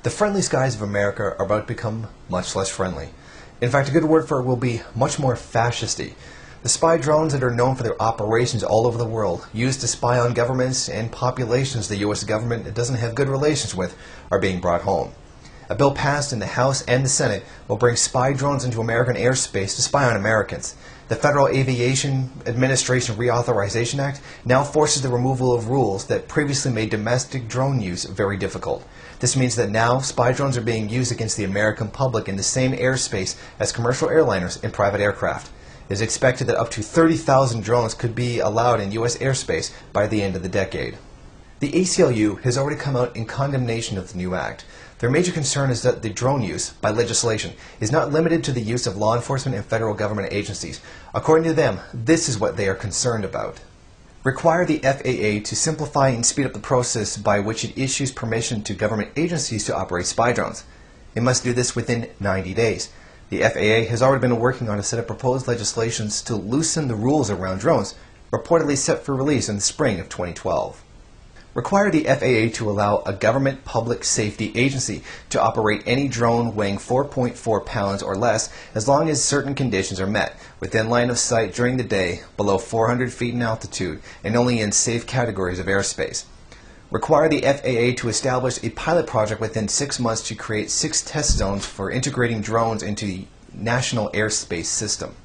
The friendly skies of America are about to become much less friendly. In fact, a good word for it will be much more fascisty. The spy drones that are known for their operations all over the world, used to spy on governments and populations the U.S. government doesn't have good relations with, are being brought home. A bill passed in the House and the Senate will bring spy drones into American airspace to spy on Americans. The Federal Aviation Administration Reauthorization Act now forces the removal of rules that previously made domestic drone use very difficult. This means that now spy drones are being used against the American public in the same airspace as commercial airliners and private aircraft. It is expected that up to 30,000 drones could be allowed in U.S. airspace by the end of the decade. The ACLU has already come out in condemnation of the new act. Their major concern is that the drone use, by legislation, is not limited to the use of law enforcement and federal government agencies. According to them, this is what they are concerned about. Require the FAA to simplify and speed up the process by which it issues permission to government agencies to operate spy drones. It must do this within 90 days. The FAA has already been working on a set of proposed legislations to loosen the rules around drones, reportedly set for release in the spring of 2012. Require the FAA to allow a government public safety agency to operate any drone weighing 4.4 pounds or less as long as certain conditions are met, within line of sight during the day, below 400 feet in altitude, and only in safe categories of airspace. Require the FAA to establish a pilot project within 6 months to create 6 test zones for integrating drones into the national airspace system.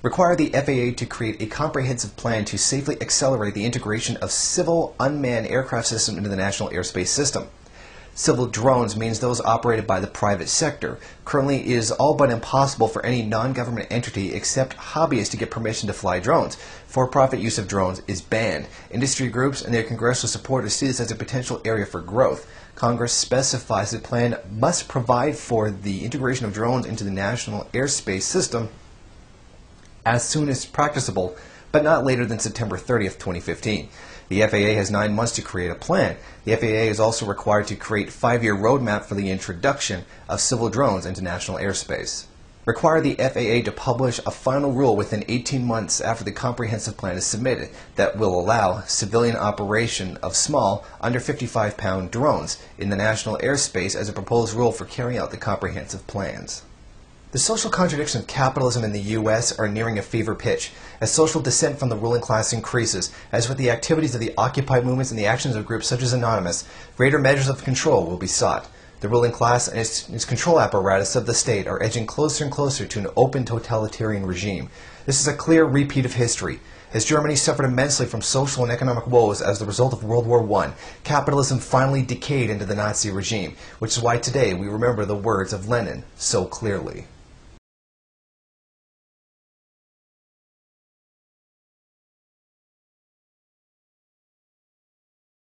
Require the FAA to create a comprehensive plan to safely accelerate the integration of civil unmanned aircraft systems into the national airspace system. Civil drones means those operated by the private sector. Currently, it is all but impossible for any non-government entity except hobbyists to get permission to fly drones. For-profit use of drones is banned. Industry groups and their congressional supporters see this as a potential area for growth. Congress specifies the plan must provide for the integration of drones into the national airspace system as soon as practicable, but not later than September 30th, 2015. The FAA has 9 months to create a plan. The FAA is also required to create a 5-year roadmap for the introduction of civil drones into national airspace. Require the FAA to publish a final rule within 18 months after the comprehensive plan is submitted that will allow civilian operation of small, under 55-pound drones in the national airspace as a proposed rule for carrying out the comprehensive plans. The social contradictions of capitalism in the U.S. are nearing a fever pitch as social dissent from the ruling class increases. As with the activities of the Occupy movements and the actions of groups such as Anonymous, greater measures of control will be sought. The ruling class and its control apparatus of the state are edging closer and closer to an open totalitarian regime. This is a clear repeat of history. As Germany suffered immensely from social and economic woes as the result of World War I, capitalism finally decayed into the Nazi regime, which is why today we remember the words of Lenin so clearly.